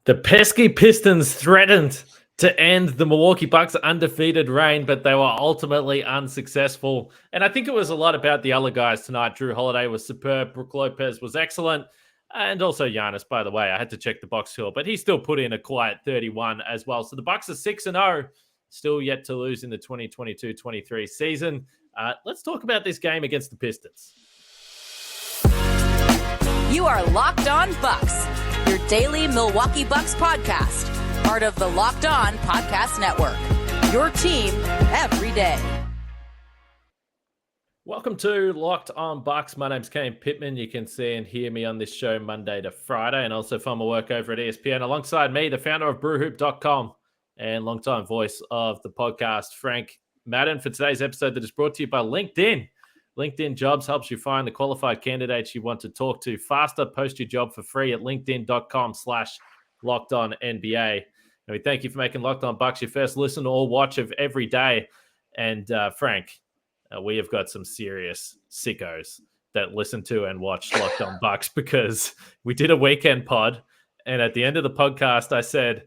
The pesky Pistons threatened to end the Milwaukee Bucks' undefeated reign, but they were ultimately unsuccessful. And I think it was a lot about the other guys tonight. Jrue Holiday was superb. Brook Lopez was excellent. And also Giannis, by the way. I had to check the box score, but he still put in a quiet 31 as well. So the Bucks are 6-0, still yet to lose in the 2022-23 season. Let's talk about this game against the Pistons. You are Locked On Bucks, your daily Milwaukee Bucks podcast, part of the Locked On Podcast Network, your team every day. Welcome to Locked On Bucks. My name's Kane Pittman. You can see and hear me on this show Monday to Friday, and also find my work over at ESPN. Alongside me, the founder of brewhoop.com and longtime voice of the podcast, Frank Madden, for today's episode that is brought to you by LinkedIn. LinkedIn Jobs helps you find the qualified candidates you want to talk to faster. Post your job for free at linkedin.com/LockedOnNBA. And we thank you for making Locked On Bucks your first listen or watch of every day. And Frank, we have got some serious sickos that listen to and watch Locked On Bucks because we did a weekend pod. And at the end of the podcast, I said,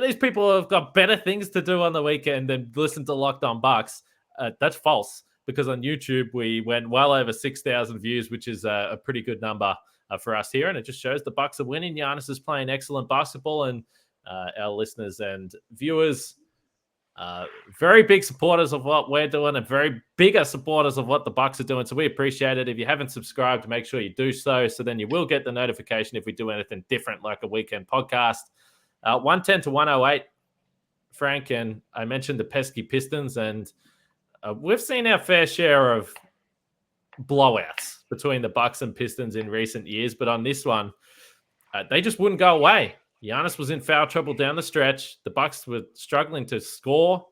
these people have got better things to do on the weekend than listen to Locked On Bucks. That's false. Because on YouTube, we went well over 6,000 views, which is a pretty good number for us here. And it just shows the Bucks are winning. Giannis is playing excellent basketball. And our listeners and viewers, very big supporters of what we're doing and very bigger supporters of what the Bucks are doing. So we appreciate it. If you haven't subscribed, make sure you do so. So then you will get the notification if we do anything different, like a weekend podcast. 110 to 108, Frank. And I mentioned the pesky Pistons, and we've seen our fair share of blowouts between the Bucks and Pistons in recent years, but on this one, they just wouldn't go away. Giannis was in foul trouble down the stretch. The Bucks were struggling to score,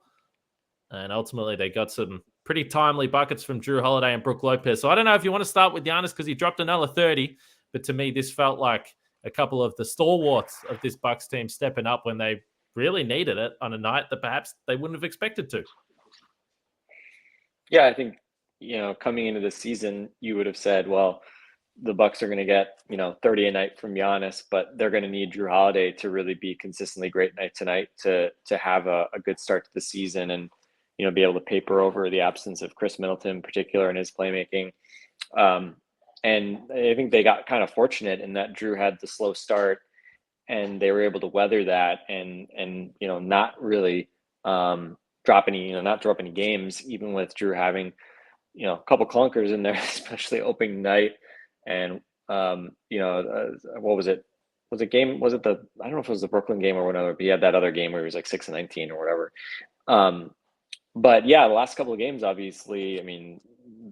and ultimately they got some pretty timely buckets from Jrue Holiday and Brook Lopez. So I don't know if you want to start with Giannis because he dropped another 30, but to me this felt like a couple of the stalwarts of this Bucks team stepping up when they really needed it on a night that perhaps they wouldn't have expected to. Yeah, I think, coming into the season, you would have said, well, the Bucks are going to get, 30 a night from Giannis, but they're going to need Jrue Holiday to really be consistently great night to night to have a good start to the season and, be able to paper over the absence of Chris Middleton in particular and his playmaking. And I think they got kind of fortunate in that Jrue had the slow start and they were able to weather that and not really drop any games, even with Jrue having, a couple clunkers in there, especially opening night. And, what was it? I don't know if it was the Brooklyn game or whatever, but he had that other game where he was like 6 and 19 or whatever. But yeah, the last couple of games, obviously, I mean,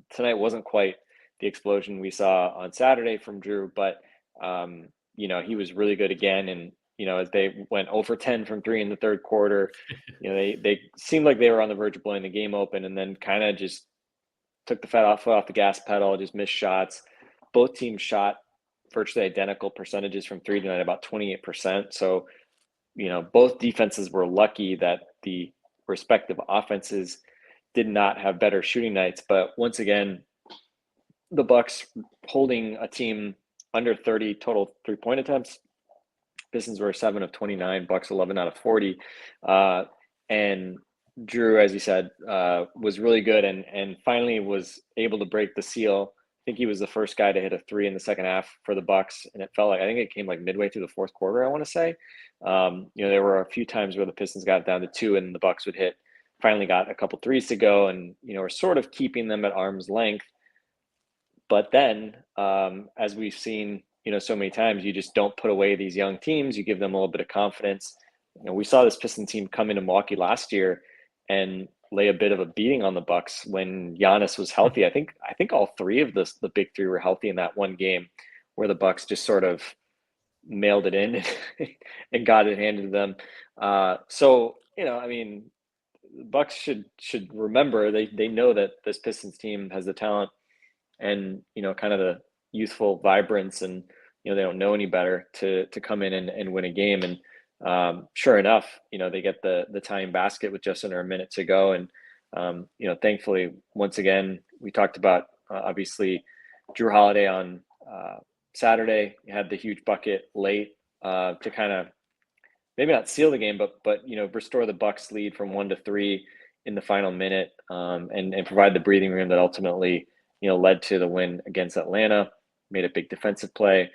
tonight wasn't quite the explosion we saw on Saturday from Jrue, but, he was really good again. And, as they went 0 for 10 from 3 in the third quarter, they seemed like they were on the verge of blowing the game open and then kind of just took the foot off the gas pedal, just missed shots. Both teams shot virtually identical percentages from 3 tonight, about 28%. So, both defenses were lucky that the respective offenses did not have better shooting nights. But once again, the Bucks holding a team under 30 total three-point attempts. Pistons were 7 of 29, Bucks 11 out of 40. And Jrue, as you said, was really good and finally was able to break the seal. I think he was the first guy to hit a 3 in the second half for the Bucks. And it felt like, I think it came like midway through the fourth quarter, I want to say. There were a few times where the Pistons got down to 2 and the Bucks would hit, finally got a couple threes to go and, were sort of keeping them at arm's length. But then, as we've seen, so many times, you just don't put away these young teams. You give them a little bit of confidence. We saw this Piston team come into Milwaukee last year and lay a bit of a beating on the Bucks when Giannis was healthy. I think all three of the big three were healthy in that one game where the Bucks just sort of mailed it in and got it handed to them. So, the Bucks should remember they know that this Pistons team has the talent and, kind of the youthful vibrance and, they don't know any better to come in and win a game. And sure enough, they get the tying basket with just under a minute to go. And, thankfully, once again, we talked about obviously Jrue Holiday on Saturday. He had the huge bucket late to kind of maybe not seal the game, but restore the Bucks lead from 1-3 in the final minute, and provide the breathing room that ultimately led to the win against Atlanta. Made a big defensive play,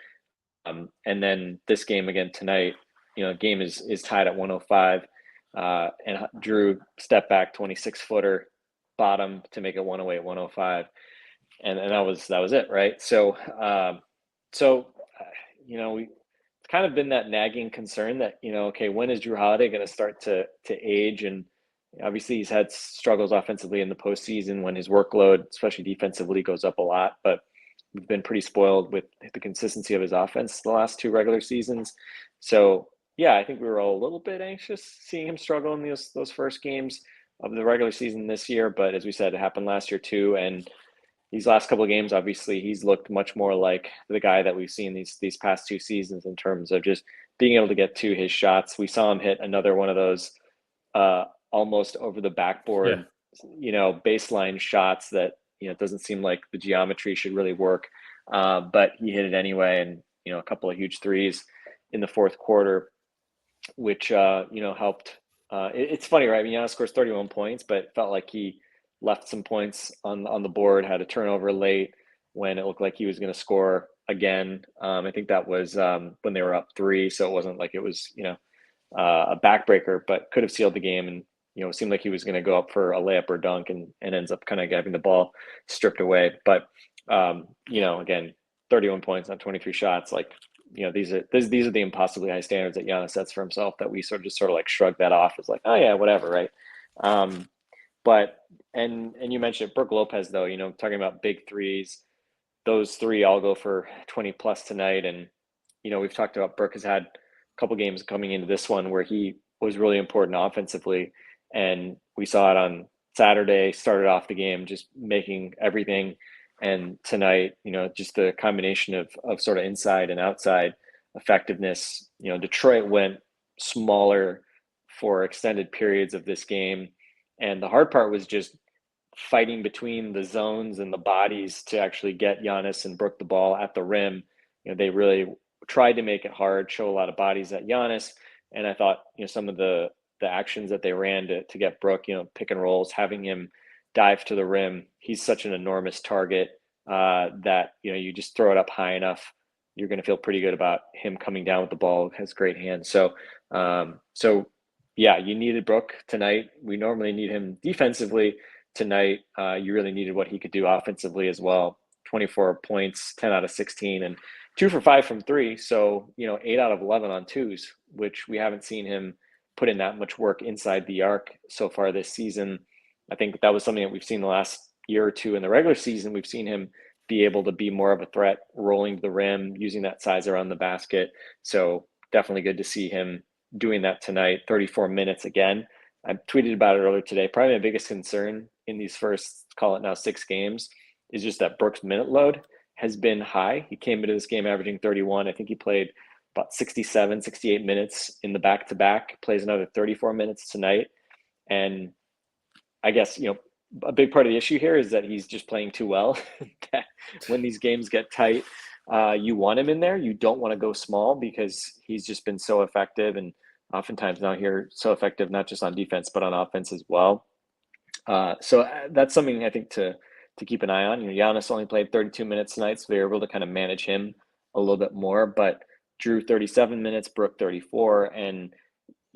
and then this game again tonight. Game is tied at 105, and Jrue step back 26-footer bottom to make it 108-105, and that was it, right? So it's kind of been that nagging concern that okay, when is Jrue Holiday going to start to age? And obviously he's had struggles offensively in the postseason when his workload, especially defensively, goes up a lot, but we've been pretty spoiled with the consistency of his offense the last 2 regular seasons. So yeah, I think we were all a little bit anxious seeing him struggle in those first games of the regular season this year. But as we said, it happened last year too. And these last couple of games, obviously, he's looked much more like the guy that we've seen these past 2 seasons in terms of just being able to get to his shots. We saw him hit another one of those almost over the backboard, baseline shots that it doesn't seem like the geometry should really work, but he hit it anyway, and a couple of huge threes in the fourth quarter, which helped. It's funny, right? Giannis scores 31 points, but it felt like he left some points on the board, had a turnover late when it looked like he was going to score again. I think that was when they were up 3, so it wasn't like it was a backbreaker, but could have sealed the game. And it seemed like he was going to go up for a layup or dunk, and ends up kind of having the ball stripped away. But again, 31 points on 23 shots, like these are the impossibly high standards that Giannis sets for himself, that we sort of like shrug that off as like, oh yeah, whatever, right? But you mentioned Brook Lopez, though, talking about big threes, those 3 all go for 20 plus tonight. And we've talked about Brook has had a couple games coming into this one where he was really important offensively, and we saw it on Saturday, started off the game just making everything. And tonight, just the combination of sort of inside and outside effectiveness. Detroit went smaller for extended periods of this game, and the hard part was just fighting between the zones and the bodies to actually get Giannis and Brook the ball at the rim. They really tried to make it hard, show a lot of bodies at Giannis, and I thought some of the actions that they ran to get Brook, pick and rolls, having him dive to the rim. He's such an enormous target that you just throw it up high enough, you're going to feel pretty good about him coming down with the ball. Has great hands. So yeah, you needed Brook tonight. We normally need him defensively. Tonight, you really needed what he could do offensively as well. 24 points, 10 out of 16, and 2 for 5 from 3. So 8 out of 11 on twos, which we haven't seen him put in that much work inside the arc so far this season. I think that was something that we've seen the last year or 2 in the regular season. We've seen him be able to be more of a threat, rolling to the rim, using that size around the basket. So definitely good to see him doing that tonight. 34 minutes again. I tweeted about it earlier today. Probably my biggest concern in these first, call it now, 6 games is just that Brook's minute load has been high. He came into this game averaging 31. I think he played about 67, 68 minutes in the back-to-back, plays another 34 minutes tonight. And I guess, a big part of the issue here is that he's just playing too well. That when these games get tight, you want him in there. You don't want to go small because he's just been so effective, and oftentimes now here so effective, not just on defense, but on offense as well. So that's something I think to keep an eye on. Giannis only played 32 minutes tonight, so they were able to kind of manage him a little bit more, but Jrue 37 minutes, Brook 34. And,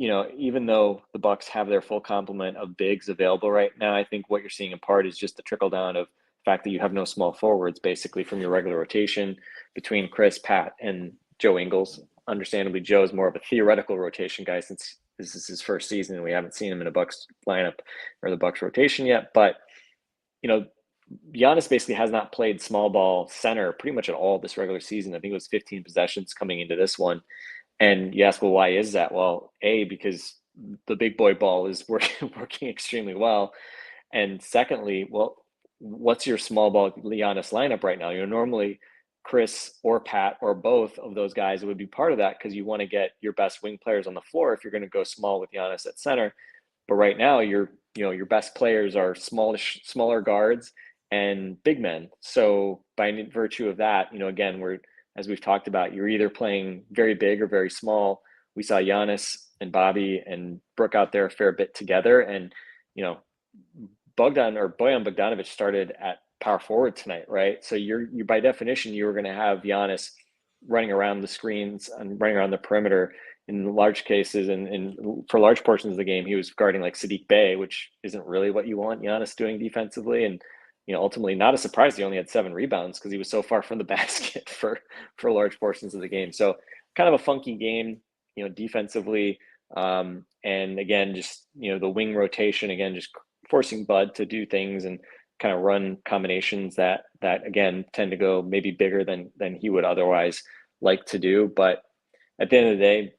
even though the Bucks have their full complement of bigs available right now, I think what you're seeing in part is just the trickle down of the fact that you have no small forwards basically from your regular rotation between Chris, Pat, and Joe Ingles. Understandably, Joe is more of a theoretical rotation guy since this is his first season and we haven't seen him in a Bucks lineup or the Bucks rotation yet. But, Giannis basically has not played small ball center pretty much at all this regular season. I think it was 15 possessions coming into this one. And you ask, well, why is that? Well, because the big boy ball is working extremely well. And secondly, well, what's your small ball Giannis lineup right now? Normally Chris or Pat or both of those guys would be part of that because you want to get your best wing players on the floor if you're going to go small with Giannis at center. But right now, your best players are smaller guards and big men. So by virtue of that, again, as we've talked about, you're either playing very big or very small. We saw Giannis and Bobby and Brook out there a fair bit together. And, Bojan Bogdanovic started at power forward tonight, right? So you're by definition, you were going to have Giannis running around the screens and running around the perimeter in large cases. And for large portions of the game, he was guarding like Sadiq Bey, which isn't really what you want Giannis doing defensively. And, ultimately not a surprise he only had 7 rebounds because he was so far from the basket for large portions of the game. So kind of a funky game, defensively. And again, just, the wing rotation, again, just forcing Bud to do things and kind of run combinations that again tend to go maybe bigger than he would otherwise like to do. But at the end of the day,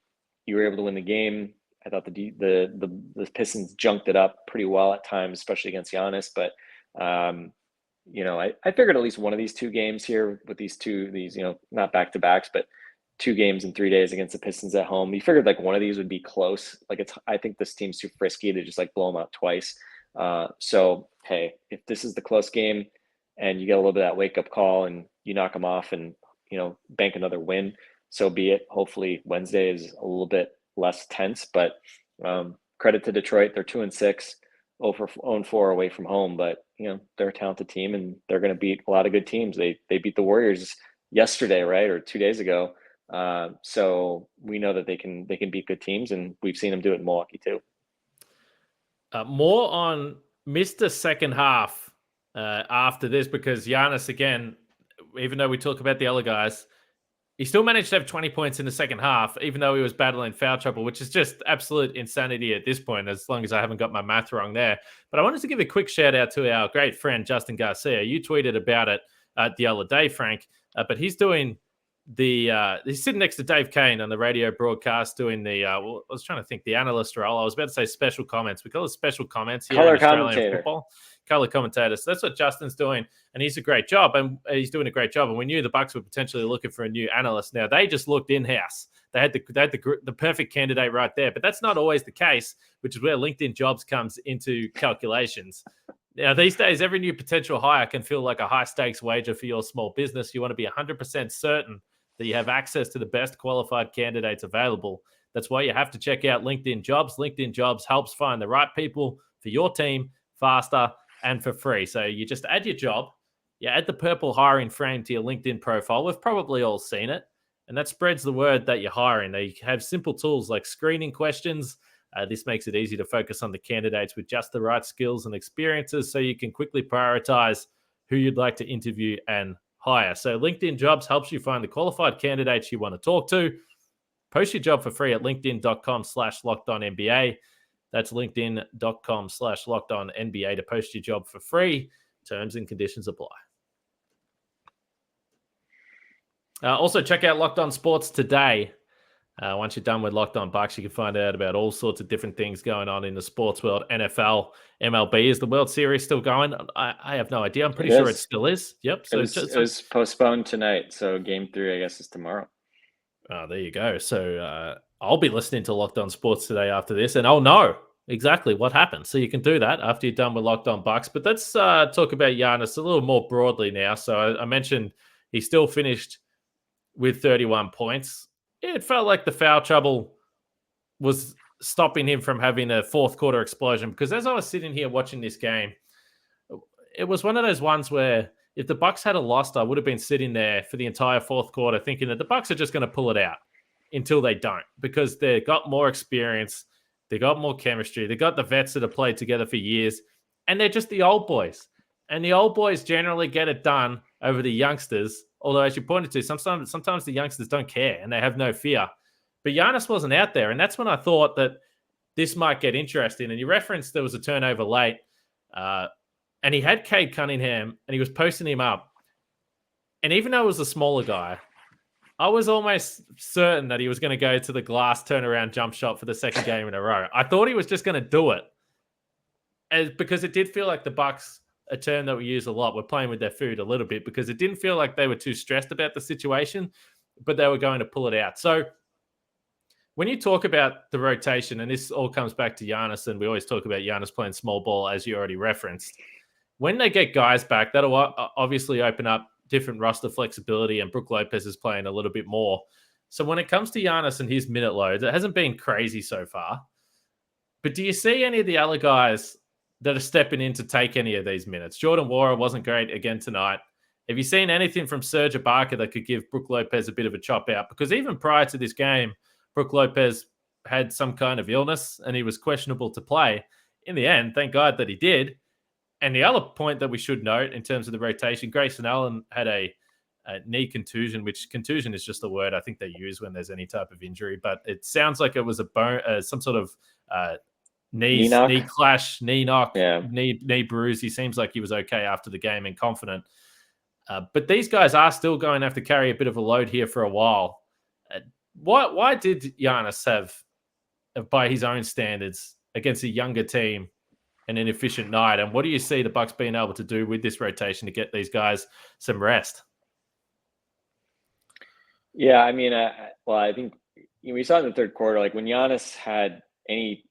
you were able to win the game. I thought the Pistons junked it up pretty well at times, especially against Giannis. But I figured at least one of these 2 games here with these not back to backs, but 2 games in 3 days against the Pistons at home. You figured like one of these would be close. Like I think this team's too frisky to just like blow them out twice. So, hey, if this is the close game and you get a little bit of that wake up call and you knock them off and, bank another win, so be it. Hopefully Wednesday is a little bit less tense, but, credit to Detroit. They're 2-6, 0-4 away from home, but they're a talented team and they're going to beat a lot of good teams. They beat the Warriors yesterday, right? Or 2 days ago. So we know that they can beat good teams, and we've seen them do it in Milwaukee too. More on Mr. Second half after this, because Giannis, again, even though we talk about the other guys, he still managed to have 20 points in the second half, even though he was battling foul trouble, which is just absolute insanity at this point, as long as I haven't got my math wrong there. But I wanted to give a quick shout out to our great friend, Justin Garcia. You tweeted about it the other day, Frank, but he's doing he's sitting next to Dave Kane on the radio broadcast doing I was trying to think the analyst role. I was about to say special comments. We call it special comments here in Australian football. Color commentator. So that's what Justin's doing, and he's a great job, and he's doing a great job. And we knew the Bucks were potentially looking for a new analyst. Now they just looked in-house. They had the perfect candidate right there, but that's not always the case, which is where LinkedIn Jobs comes into calculations. Now, these days, every new potential hire can feel like a high-stakes wager for your small business. You want to be 100% certain that you have access to the best qualified candidates available. That's why you have to check out LinkedIn Jobs. LinkedIn Jobs helps find the right people for your team faster and for free. So you just add your job, you add the purple hiring frame to your LinkedIn profile. We've probably all seen it, and that spreads the word that you're hiring. They have simple tools like screening questions. This makes it easy to focus on the candidates with just the right skills and experiences, so you can quickly prioritize who you'd like to interview and hire. So LinkedIn Jobs helps you find the qualified candidates you want to talk to. Post your job for free at linkedin.com/lockedonnba. That's linkedin.com/lockedonnba to post your job for free. Terms and conditions apply. Also, check out Locked On Sports today. Once you're done with Locked On Bucks, you can find out about all sorts of different things going on in the sports world. NFL, MLB. Is the World Series still going? I have no idea. I'm pretty sure it still is. Yep. So it was postponed tonight. So Game 3, I guess, is tomorrow. Oh, there you go. So I'll be listening to Locked On Sports today after this, and I'll know exactly what happened. So you can do that after you're done with Locked On Bucks. But let's talk about Giannis a little more broadly now. So I mentioned he still finished with 31 points. It felt like the foul trouble was stopping him from having a fourth quarter explosion, because as I was sitting here watching this game, it was one of those ones where if the Bucks had lost, I would have been sitting there for the entire fourth quarter thinking that the Bucks are just going to pull it out until they don't, because they've got more experience, they got more chemistry, they got the vets that have played together for years, and they're just the old boys. And the old boys generally get it done over the youngsters. Although, as you pointed to, sometimes the youngsters don't care and they have no fear. But Giannis wasn't out there, and that's when I thought that this might get interesting. And you referenced there was a turnover late, and he had Cade Cunningham, and he was posting him up. And even though it was a smaller guy, I was almost certain that he was going to go to the glass turnaround jump shot for the second game in a row. I thought he was just going to do it, because it did feel like the Bucks, a term that we use a lot, we're playing with their food a little bit, because it didn't feel like they were too stressed about the situation, but they were going to pull it out. So when you talk about the rotation, and this all comes back to Giannis, and we always talk about Giannis playing small ball, as you already referenced, when they get guys back, that'll obviously open up different roster flexibility, and Brook Lopez is playing a little bit more. So when it comes to Giannis and his minute loads, it hasn't been crazy so far. But do you see any of the other guys that are stepping in to take any of these minutes? Jordan Nwora wasn't great again tonight. Have you seen anything from Serge Ibaka that could give Brook Lopez a bit of a chop out? Because even prior to this game, Brook Lopez had some kind of illness and he was questionable to play. In the end, thank God that he did. And the other point that we should note in terms of the rotation, Grayson Allen had a knee contusion, which contusion is just a word I think they use when there's any type of injury, but it sounds like it was a bone, some sort of knee clash, knee knock, knee bruise. He seems like he was okay after the game and confident. But these guys are still going to have to carry a bit of a load here for a while. Why did Giannis have, by his own standards, against a younger team, an inefficient night? And what do you see the Bucks being able to do with this rotation to get these guys some rest? Yeah, I mean, I think we saw in the third quarter, like when Giannis had any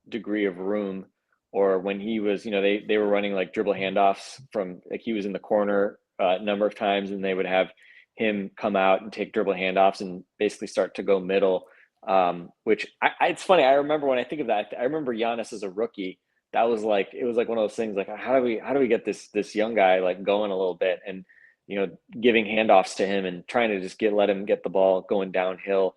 degree of room, or when he was, they were running like dribble handoffs from, like, he was in the corner a number of times, and they would have him come out and take dribble handoffs and basically start to go middle. Which it's funny. I remember when I think of that, I remember Giannis as a rookie. That was like, it was like one of those things, like, how do we get this young guy like going a little bit, and giving handoffs to him and trying to just let him get the ball going downhill,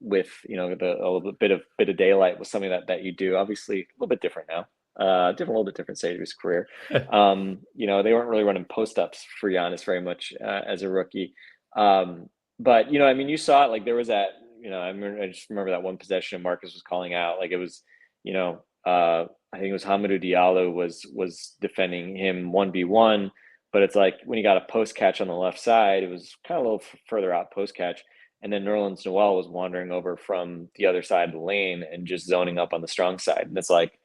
with a little bit of daylight was something that you do. Obviously a little bit different now, a little bit different stage of his career. They weren't really running post ups for Giannis very much as a rookie. But you saw it, like there was that, I just remember that one possession Marcus was calling out, like it was, I think it was Hamidou Diallo was defending him 1v1, but it's like when he got a post catch on the left side, it was kind of a little further out post catch. And then Nerlens Noel was wandering over from the other side of the lane and just zoning up on the strong side. And it's like,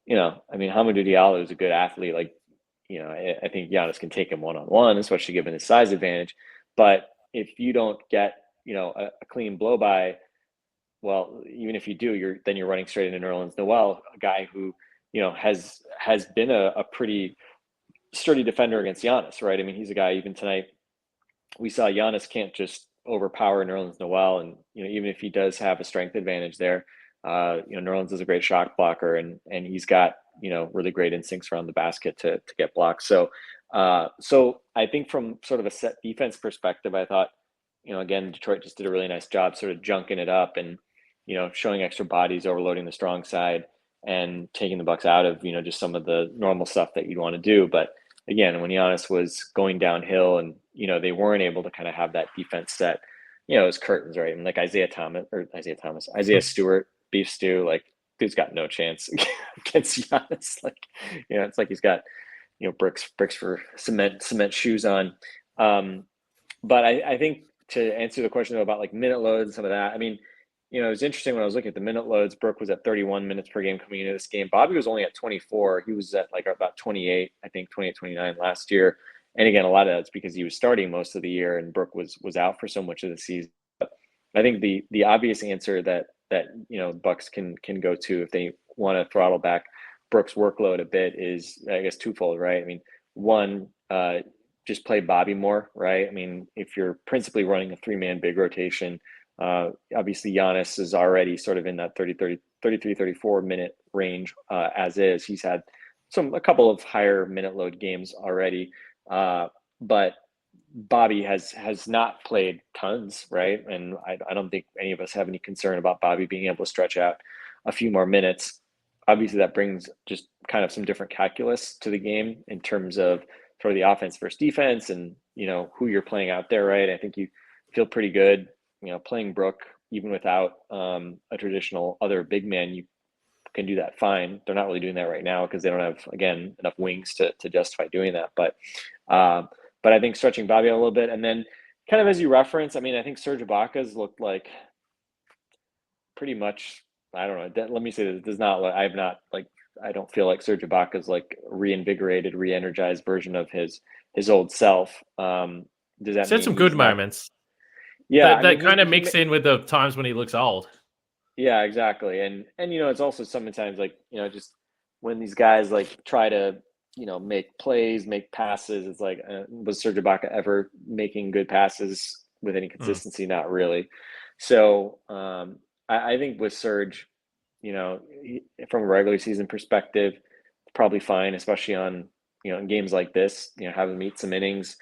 Hamidou Diallo is a good athlete. Like, I think Giannis can take him one-on-one, especially given his size advantage. But if you don't get, a clean blow by, well, even if you do, you're running straight into Nerlens Noel, a guy who, has been a pretty sturdy defender against Giannis, right? I mean, he's a guy, even tonight, we saw Giannis can't just overpower Nerlens Noel. And, even if he does have a strength advantage there, Nerlens is a great shot blocker, and he's got, really great instincts around the basket to get blocks. So I think from sort of a set defense perspective, I thought, again, Detroit just did a really nice job sort of junking it up and, showing extra bodies, overloading the strong side, and taking the Bucks out of, just some of the normal stuff that you'd want to do. But again, when Giannis was going downhill and, they weren't able to kind of have that defense set, it was curtains, right? And like Isaiah Stewart, Beef Stew, like, dude's got no chance against Giannis. Like, it's like he's got, bricks for cement shoes on. But I think to answer the question about like minute loads and some of that, I mean, it was interesting when I was looking at the minute loads. Brook was at 31 minutes per game coming into this game. Bobby was only at 24. He was at like about 28, I think 28, 29 last year. And again, a lot of that's because he was starting most of the year and Brook was out for so much of the season. But I think the obvious answer that Bucks can go to if they want to throttle back Brook's workload a bit is, I guess, twofold, right? I mean, one, just play Bobby more, right? I mean, if you're principally running a 3-man big rotation, obviously Giannis is already sort of in that 33, 34 minute range as is. He's had a couple of higher minute load games already, but Bobby has not played tons, right? And I don't think any of us have any concern about Bobby being able to stretch out a few more minutes. Obviously, that brings just kind of some different calculus to the game in terms of sort of the offense versus defense and, who you're playing out there, right? I think you feel pretty good, playing Brook, even without a traditional other big man, you can do that fine. They're not really doing that right now because they don't have, again, enough wings to justify doing that. But I think stretching Bobby a little bit, and then kind of as you reference, I mean, I think Serge Ibaka's looked like pretty much, I don't know. Let me say this does not. I don't feel like Serge Ibaka's like reinvigorated, re-energized version of his old self. Does that mean some good moments? Yeah, that kind of mix in with the times when he looks old. Yeah, exactly. And it's also sometimes like, just when these guys like try to, make plays, make passes, it's like, was Serge Ibaka ever making good passes with any consistency, not really. So I think with Serge, from a regular season perspective, probably fine, especially on, in games like this, have him eat some innings,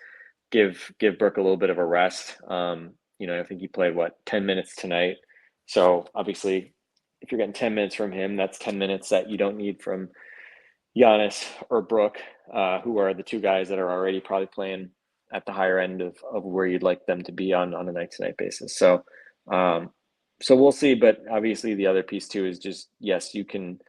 give Brook a little bit of a rest. I think he played 10 minutes tonight. So obviously if you're getting 10 minutes from him, that's 10 minutes that you don't need from Giannis or Brook, who are the two guys that are already probably playing at the higher end of where you'd like them to be on a night-to-night basis. So we'll see. But obviously the other piece too is just, yes, you can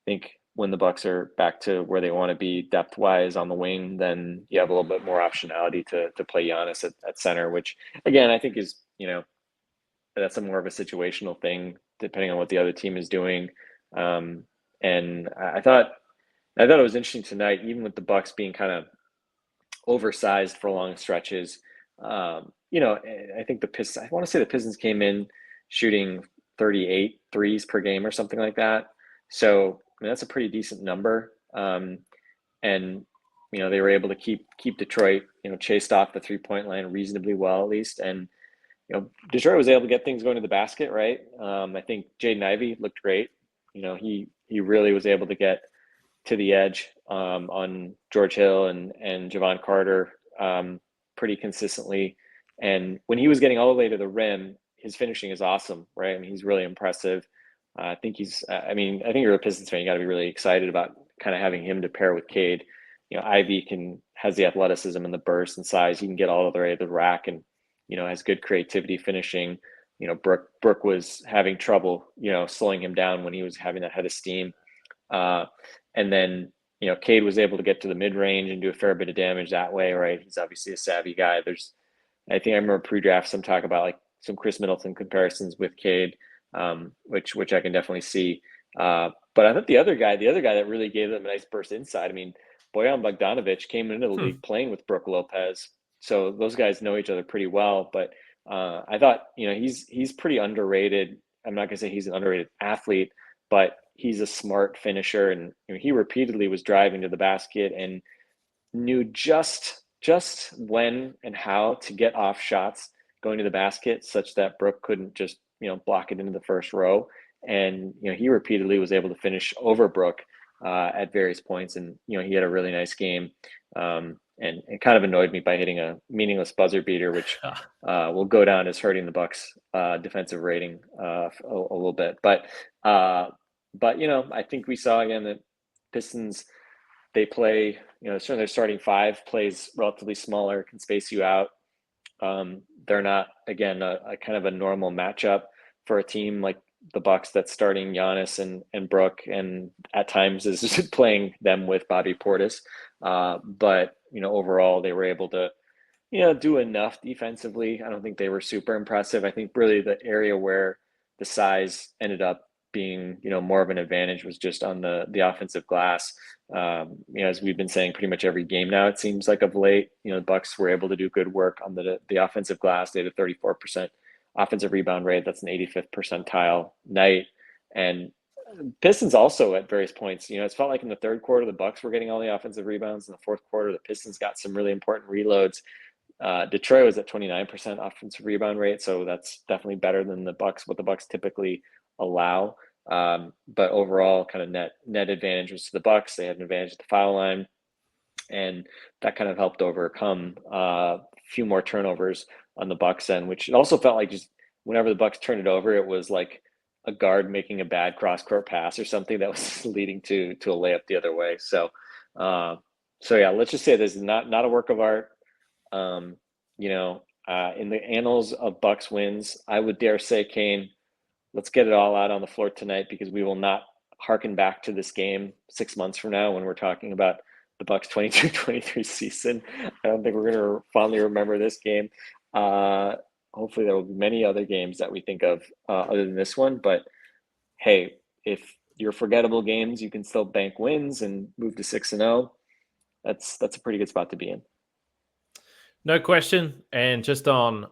think when the Bucks are back to where they want to be depth-wise on the wing, then you have a little bit more optionality to play Giannis at center, which again, I think is, that's a more of a situational thing depending on what the other team is doing. And I thought it was interesting tonight, even with the Bucks being kind of oversized for long stretches. I think I want to say the Pistons came in shooting 38 threes per game or something like that. So that's a pretty decent number. And they were able to keep Detroit, chased off the 3-point line reasonably well, at least. And Detroit was able to get things going to the basket, right? I think Jaden Ivey looked great. He really was able to get to the edge on George Hill and Javon Carter pretty consistently. And when he was getting all the way to the rim, his finishing is awesome, right? I mean, he's really impressive. I think you're a Pistons fan. You got to be really excited about kind of having him to pair with Cade. Ivy has the athleticism and the burst and size. He can get all the way to the rack and, has good creativity finishing. Brook was having trouble, slowing him down when he was having that head of steam. And then, Cade was able to get to the mid range and do a fair bit of damage that way, right? He's obviously a savvy guy. I think I remember pre-draft some talk about like some Chris Middleton comparisons with Cade, which I can definitely see. But I thought the other guy that really gave them a nice burst inside. I mean, Bojan Bogdanovic came into the league playing with Brook Lopez, so those guys know each other pretty well. But I thought, he's pretty underrated. I'm not gonna say he's an underrated athlete, but he's a smart finisher, and he repeatedly was driving to the basket and knew just when and how to get off shots going to the basket, such that Brook couldn't just block it into the first row. And he repeatedly was able to finish over Brook at various points, and he had a really nice game. And it kind of annoyed me by hitting a meaningless buzzer beater, which will go down as hurting the Bucks' defensive rating a little bit. But I think we saw again that Pistons, they play, certainly their starting five plays relatively smaller, can space you out. They're not, again, a kind of a normal matchup for a team like the Bucks that's starting Giannis and Brook, and at times is playing them with Bobby Portis. But overall they were able to do enough defensively. I don't think they were super impressive. I think really the area where the size ended up being more of an advantage was just on the offensive glass. As we've been saying pretty much every game now, it seems like of late, the Bucks were able to do good work on the offensive glass. They had a 34% offensive rebound rate. That's an 85th percentile night. And Pistons also at various points, it's felt like in the third quarter, the Bucks were getting all the offensive rebounds. In the fourth quarter, the Pistons got some really important reloads. Detroit was at 29% offensive rebound rate. So that's definitely better than what the Bucks typically allow. But overall kind of net advantage was to the Bucks. They had an advantage at the foul line, and that kind of helped overcome a few more turnovers on the Bucks end, which it also felt like just whenever the Bucks turned it over, it was like a guard making a bad cross-court pass or something that was leading to a layup the other way. So yeah, let's just say this is not a work of art. In the annals of Bucks wins, I would dare say, Kane, let's get it all out on the floor tonight, because we will not harken back to this game 6 months from now when we're talking about the Bucks 22-23 season. I don't think we're going to fondly remember this game. Hopefully there will be many other games that we think of other than this one. But hey, if your forgettable games, you can still bank wins and move to 6-0. That's a pretty good spot to be in. No question. And just on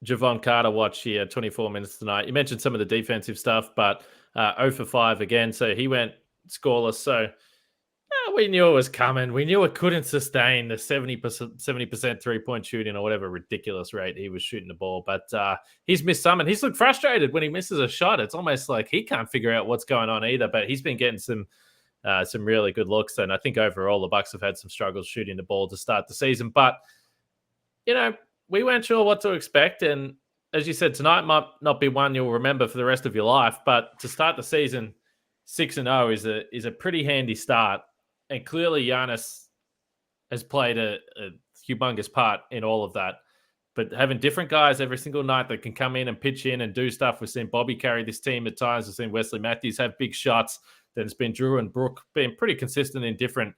Javon Carter watch here, 24 minutes tonight. You mentioned some of the defensive stuff, but 0 for 5 again. So he went scoreless. So We knew it was coming. We knew it couldn't sustain the 70% 3-point shooting or whatever ridiculous rate he was shooting the ball. But he's missed some, and he's looked frustrated when he misses a shot. It's almost like he can't figure out what's going on either. But he's been getting some really good looks, and I think overall the Bucks have had some struggles shooting the ball to start the season. But we weren't sure what to expect, and as you said, tonight might not be one you'll remember for the rest of your life. But to start the season 6-0 is a pretty handy start. And clearly, Giannis has played a humongous part in all of that. But having different guys every single night that can come in and pitch in and do stuff. We've seen Bobby carry this team at times. We've seen Wesley Matthews have big shots. Then it's been Jrue and Brook being pretty consistent in different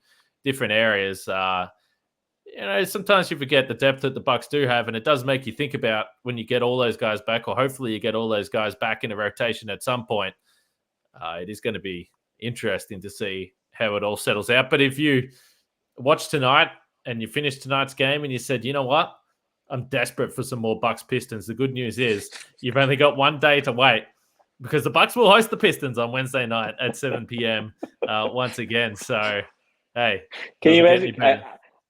areas. Sometimes you forget the depth that the Bucks do have, and it does make you think about when you get all those guys back, or hopefully you get all those guys back in a rotation at some point. It is going to be interesting to see how it all settles out. But if you watch tonight and you finish tonight's game and you said, you know what, I'm desperate for some more Bucks Pistons, the good news is you've only got 1 day to wait, because the Bucks will host the Pistons on Wednesday night at 7 p.m. Once again. So, hey, can you imagine?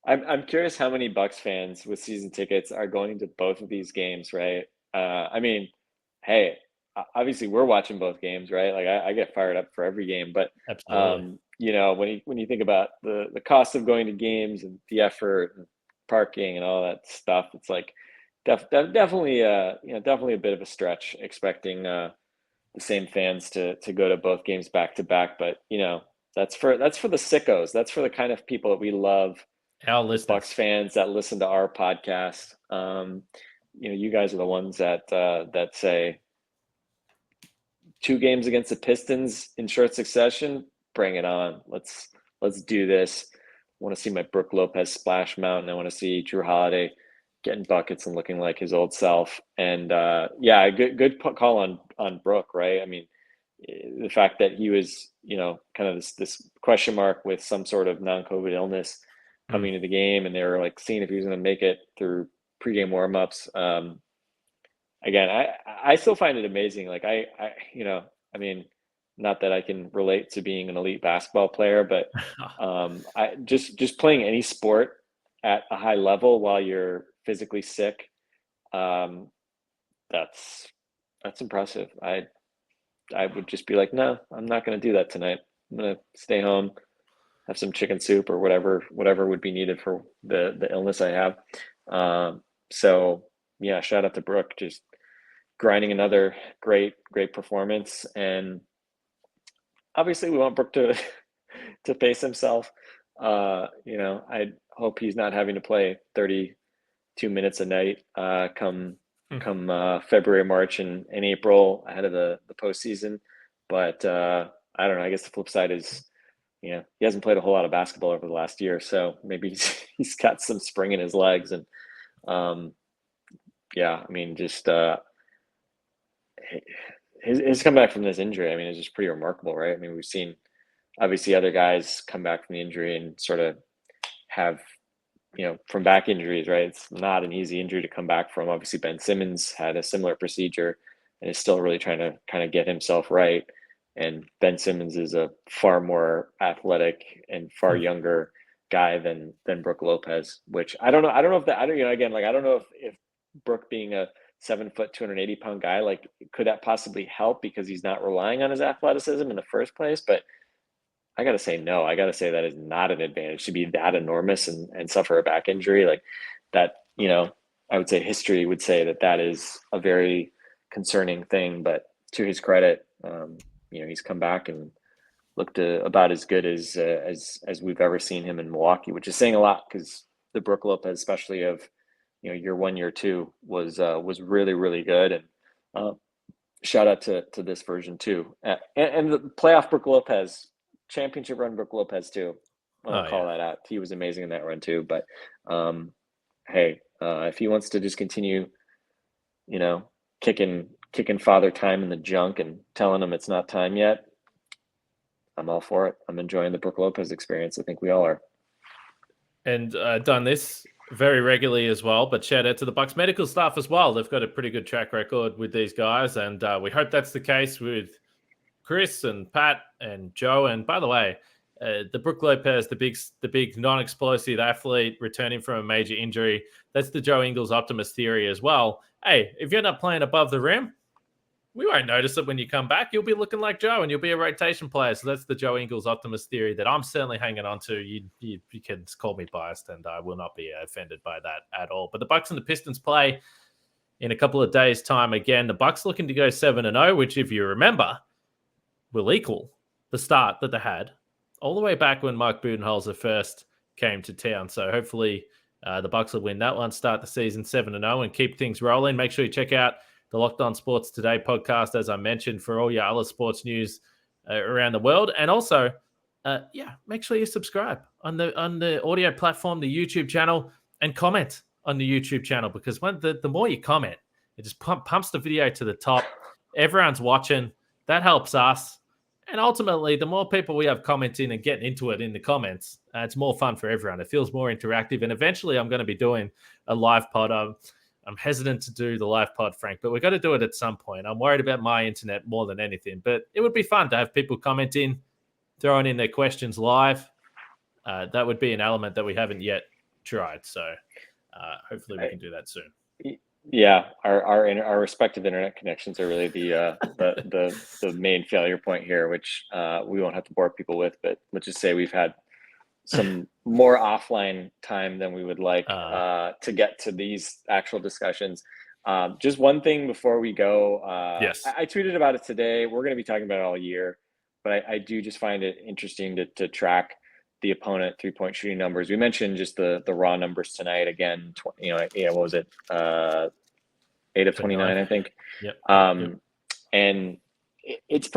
I'm curious how many Bucks fans with season tickets are going to both of these games, right? Hey, obviously we're watching both games, right? Like I get fired up for every game, but absolutely. When you think about the cost of going to games and the effort and parking and all that stuff, it's like definitely definitely a bit of a stretch expecting the same fans to go to both games back to back. But that's for the sickos. That's for the kind of people that we love. Our listeners. Bucks fans that listen to our podcast. You guys are the ones that say 2 games against the Pistons in short succession. Bring it on. Let's do this. I want to see my Brook Lopez splash mountain. I want to see Jrue Holiday getting buckets and looking like his old self. And good call on Brook, right? I mean, the fact that he was, kind of this question mark with some sort of non-COVID illness coming into the game, and they were like seeing if he was going to make it through pregame warmups. Again, I still find it amazing. Like not that I can relate to being an elite basketball player, but I just playing any sport at a high level while you're physically sick, that's impressive. I would just be like, no, I'm not going to do that tonight. I'm going to stay home, have some chicken soup or whatever would be needed for the illness I have. So yeah, shout out to Brook, just grinding another great performance. And obviously we want Brook to pace himself. I hope he's not having to play 32 minutes a night come February, March, and April ahead of the postseason. But I don't know. I guess the flip side is, he hasn't played a whole lot of basketball over the last year, so maybe he's got some spring in his legs. And his comeback from this injury, is just pretty remarkable, right? I mean, we've seen obviously other guys come back from the injury and sort of have, from back injuries, right? It's not an easy injury to come back from. Obviously, Ben Simmons had a similar procedure and is still really trying to kind of get himself right. And Ben Simmons is a far more athletic and far younger guy than Brook Lopez, which I don't know. I don't know if that, I don't know if Brook being a 7 foot, 280 pound guy, like, could that possibly help because he's not relying on his athleticism in the first place? But I got to say, no, I got to say that is not an advantage to be that enormous and suffer a back injury like that. I would say history would say that is a very concerning thing, but to his credit, he's come back and looked about as good as we've ever seen him in Milwaukee, which is saying a lot because the Brook Lopez, especially of, year 1, year 2 was really, really good. And shout out to this version too. And the playoff Brook Lopez, championship run Brook Lopez too. I'll call that out. He was amazing in that run too. But if he wants to just continue, kicking Father Time in the junk and telling him it's not time yet, I'm all for it. I'm enjoying the Brook Lopez experience. I think we all are. And done this very regularly as well, but shout out to the Bucks medical staff as well. They've got a pretty good track record with these guys, and we hope that's the case with Chris and Pat and Joe. And by the way, the Brook Lopez, the big non-explosive athlete returning from a major injury. That's the Joe Ingles optimist theory as well. Hey, if you end up playing above the rim, we won't notice it when you come back. You'll be looking like Joe, and you'll be a rotation player. So that's the Joe Ingles optimist theory that I'm certainly hanging on to. You can call me biased, and I will not be offended by that at all. But the Bucks and the Pistons play in a couple of days' time again. The Bucks looking to go 7-0, which, if you remember, will equal the start that they had all the way back when Mike Budenholzer first came to town. So hopefully the Bucks will win that one, start the season 7-0, and keep things rolling. Make sure you check out the Locked On Sports Today podcast, as I mentioned, for all your other sports news around the world. And also, make sure you subscribe on the audio platform, the YouTube channel, and comment on the YouTube channel, because the more you comment, it just pumps the video to the top. Everyone's watching. That helps us. And ultimately, the more people we have commenting and getting into it in the comments, it's more fun for everyone. It feels more interactive. And eventually, I'm going to be doing a live pod. I'm hesitant to do the live pod, Frank, but we've got to do it at some point. I'm worried about my internet more than anything, but it would be fun to have people commenting, throwing in their questions live. That would be an element that we haven't yet tried. So hopefully we can do that soon. Yeah, our respective internet connections are really the main failure point here, which we won't have to bore people with. But let's just say we've had some more offline time than we would like to get to these actual discussions. Just one thing before we go. Yes, I tweeted about it today. We're going to be talking about it all year, but I do just find it interesting to track the opponent 3-point shooting numbers. We mentioned just the raw numbers tonight. Again, what was it? 8 of 29, I think. Yep. And it's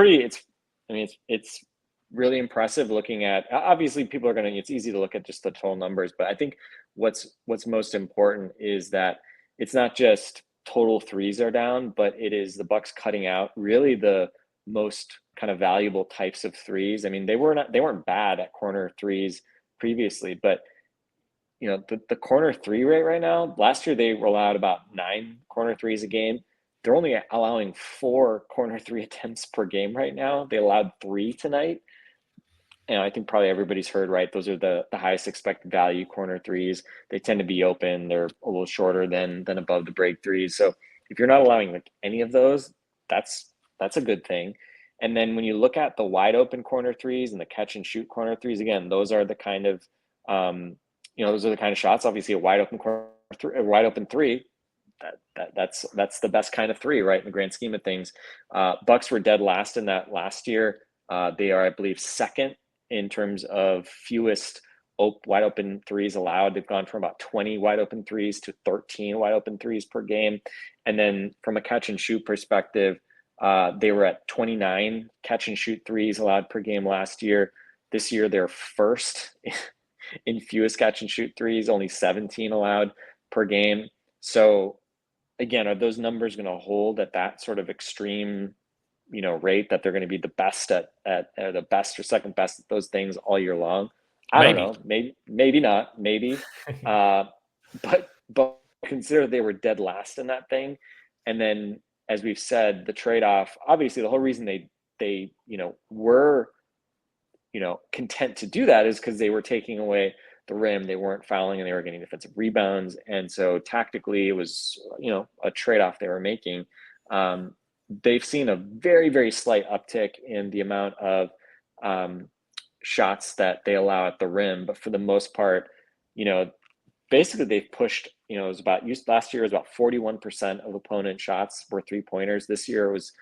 really impressive looking at, obviously people it's easy to look at just the total numbers, but I think what's most important is that it's not just total threes are down, but it is the Bucks cutting out really the most kind of valuable types of threes. I mean, they weren't bad at corner threes previously, but the corner three rate right now, last year they allowed about 9 corner threes a game. They're only allowing 4 corner three attempts per game right now. They allowed 3 tonight. And I think probably everybody's heard, right? Those are the highest expected value corner threes. They tend to be open. They're a little shorter than above the break threes. So if you're not allowing like any of those, that's a good thing. And then when you look at the wide open corner threes and the catch and shoot corner threes, again, those are the kind of shots. Obviously, a wide open three, that's the best kind of three, right? In the grand scheme of things, Bucks were dead last in that last year. They are, I believe, second in terms of fewest wide open threes allowed. They've gone from about 20 wide open threes to 13 wide open threes per game. And then from a catch and shoot perspective, they were at 29 catch and shoot threes allowed per game last year. This year, they're first in fewest catch and shoot threes, only 17 allowed per game. So again, are those numbers going to hold at that sort of extreme, rate that they're going to be the best at the best or second best at those things all year long? I don't know. Maybe not. Maybe. But consider they were dead last in that thing. And then, as we've said, the trade-off, obviously the whole reason they were content to do that is because they were taking away the rim, they weren't fouling, and they were getting defensive rebounds. And so tactically it was, a trade-off they were making. They've seen a very, very slight uptick in the amount of shots that they allow at the rim. But for the most part, basically they've pushed, last year it was about 41% of opponent shots were 3-pointers. This year it was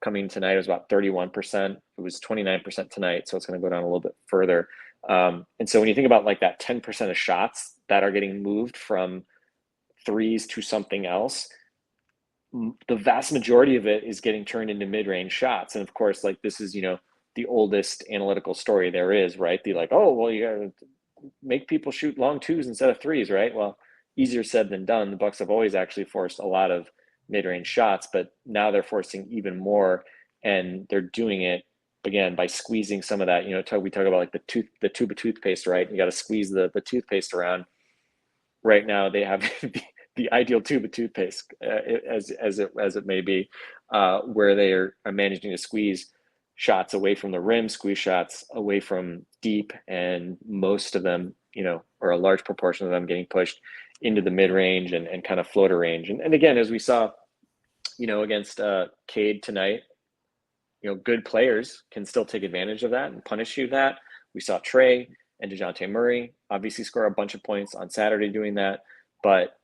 coming tonight, it was about 31%. It was 29% tonight. So it's going to go down a little bit further. And so when you think about like that 10% of shots that are getting moved from threes to something else, the vast majority of it is getting turned into mid-range shots. And of course, like this is, the oldest analytical story there is, right? You got to make people shoot long twos instead of threes, right? Well, easier said than done. The Bucks have always actually forced a lot of mid-range shots, but now they're forcing even more, and they're doing it again by squeezing some of that. We talk about like the tube of toothpaste, right? You got to squeeze the toothpaste around. Right now, they have the ideal tube of toothpaste, as it may be, where they are managing to squeeze shots away from the rim, squeeze shots away from deep, and most of them, or a large proportion of them getting pushed into the mid-range and kind of floater range. And again, as we saw, against Cade tonight, good players can still take advantage of that and punish you that. We saw Trey and DeJounte Murray obviously score a bunch of points on Saturday doing that. But,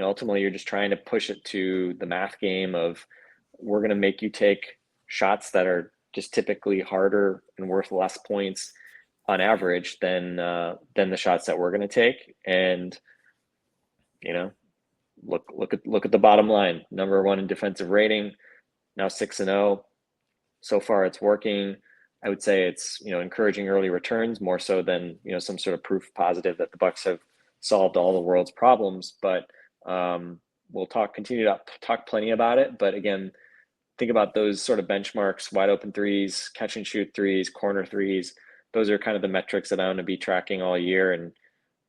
ultimately you're just trying to push it to the math game of, we're going to make you take shots that are just typically harder and worth less points on average than the shots that we're going to take. And, look at the bottom line. Number 1 in defensive rating, now 6-0. So far it's working. I would say it's, encouraging early returns more so than, some sort of proof positive that the Bucks have solved all the world's problems. But we'll continue to talk plenty about it. But again, think about those sort of benchmarks: wide open threes, catch and shoot threes, corner threes. Those are kind of the metrics that I'm going to be tracking all year, and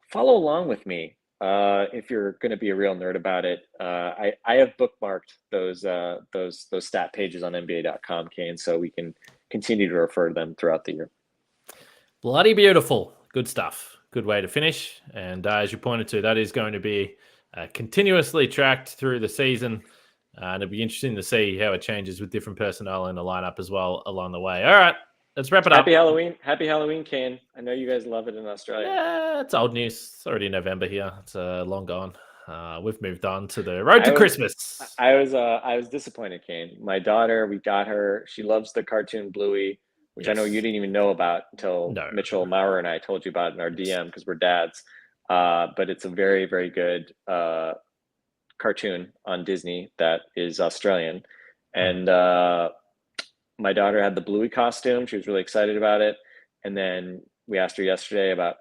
follow along with me. If you're going to be a real nerd about it, I have bookmarked those stat pages on NBA.com, Kane, so we can continue to refer to them throughout the year. Bloody beautiful. Good stuff. Good way to finish. And as you pointed to, that is going to be continuously tracked through the season. And it'll be interesting to see how it changes with different personnel in the lineup as well along the way. All right, let's wrap it up. Happy Halloween, Kane. I know you guys love it in Australia. Yeah, it's old news. It's already November here. It's long gone. We've moved on to the road to Christmas. I was disappointed, Kane. My daughter, we got her. She loves the cartoon Bluey, which I know you didn't even know about until Mitchell Maurer and I told you about in our DM because we're dads. But it's a very, very good cartoon on Disney that is Australian. And my daughter had the Bluey costume. She was really excited about it. And then we asked her yesterday about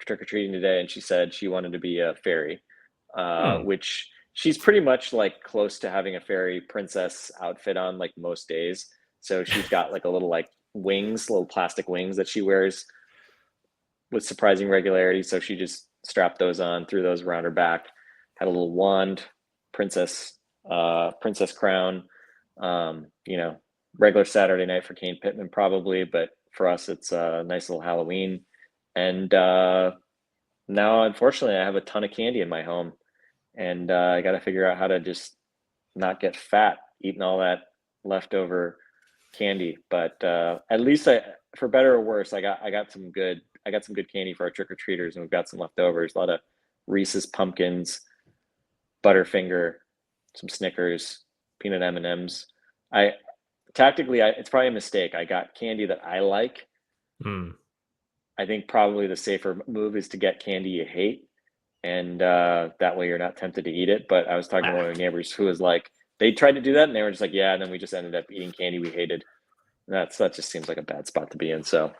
trick-or-treating today, and she said she wanted to be a fairy, which she's pretty much like close to having a fairy princess outfit on like most days. So she's got like a little like wings, little plastic wings that she wears with surprising regularity. So she just strapped those on, threw those around her back, had a little wand, princess crown, regular Saturday night for Kane Pittman probably, but for us it's a nice little Halloween. And now unfortunately I have a ton of candy in my home, and I got to figure out how to just not get fat eating all that leftover candy. But at least for better or worse, I got some good candy for our trick-or-treaters, and we've got some leftovers. A lot of Reese's Pumpkins, Butterfinger, some Snickers, peanut M&Ms. It's probably a mistake. I got candy that I like. I think probably the safer move is to get candy you hate, and that way you're not tempted to eat it. But I was talking to one of my neighbors who was like, they tried to do that and they were just like, yeah, and then we just ended up eating candy we hated. And that just seems like a bad spot to be in. So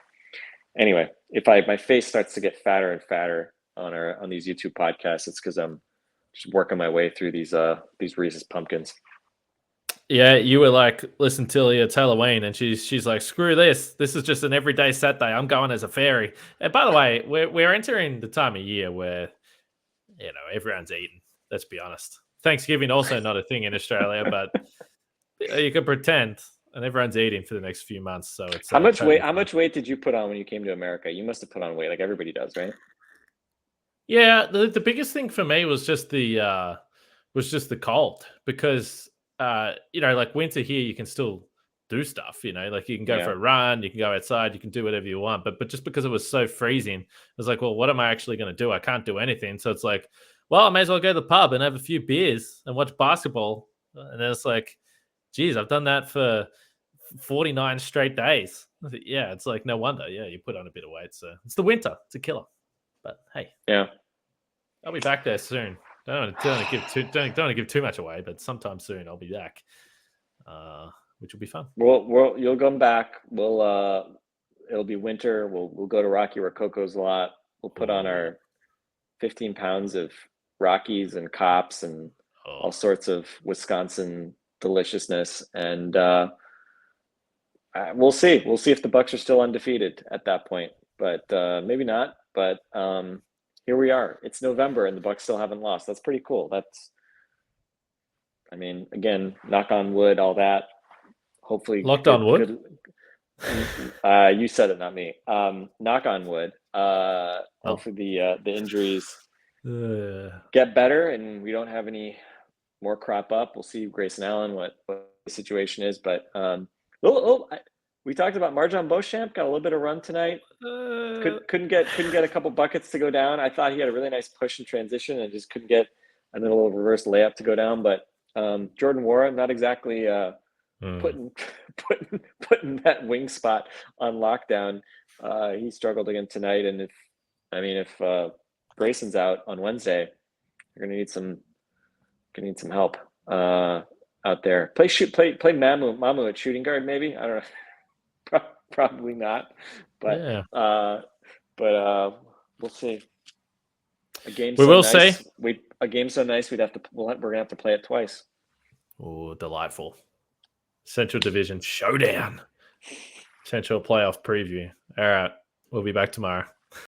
anyway, if my face starts to get fatter and fatter on these YouTube podcasts, it's because I'm just working my way through these Reese's Pumpkins. Yeah, you were like, listen, Tilly, it's Halloween, and she's like, screw this. This is just an everyday Saturday. I'm going as a fairy. And by the way, we're entering the time of year where, everyone's eating. Let's be honest. Thanksgiving also not a thing in Australia, but you can pretend, and everyone's eating for the next few months. So it's how much weight did you put on when you came to America? You must have put on weight like everybody does, right? Yeah, the biggest thing for me was just the cold, because like winter here, you can still do stuff, like you can go for a run, you can go outside, you can do whatever you want. But just because it was so freezing, I was like, well, what am I actually going to do? I can't do anything. So it's like, well, I may as well go to the pub and have a few beers and watch basketball. And then it's like, geez, I've done that for 49 straight days. Yeah, it's like, no wonder. Yeah, you put on a bit of weight. So it's the winter. It's a killer. But hey, I'll be back there soon. Don't want to give too much away, but sometime soon I'll be back, which will be fun. Well, you'll come back. It'll be winter. We'll go to Rocky Rococo's a lot. We'll put on our 15 pounds of Rockies and Cops and all sorts of Wisconsin deliciousness, and we'll see. We'll see if the Bucks are still undefeated at that point, but maybe not. But here we are. It's November and the Bucks still haven't lost. That's pretty cool. Again, knock on wood, all that. Hopefully, locked on wood. You said it, not me. Knock on wood. Hopefully the injuries get better and we don't have any more crop up. We'll see Grayson Allen what the situation is, but we talked about Marjon Beauchamp, got a little bit of run tonight. Couldn't get a couple buckets to go down. I thought he had a really nice push and transition and just couldn't get a little reverse layup to go down. But Jordan Nwora, not exactly putting that wing spot on lockdown. He struggled again tonight, and if Grayson's out on Wednesday, you're gonna need some help out there. Play Mamu at shooting guard, maybe. I don't know. Probably not, but we'll see. A game so nice we're gonna have to play it twice. Oh, delightful. Central Division showdown. Central playoff preview. All right, we'll be back tomorrow.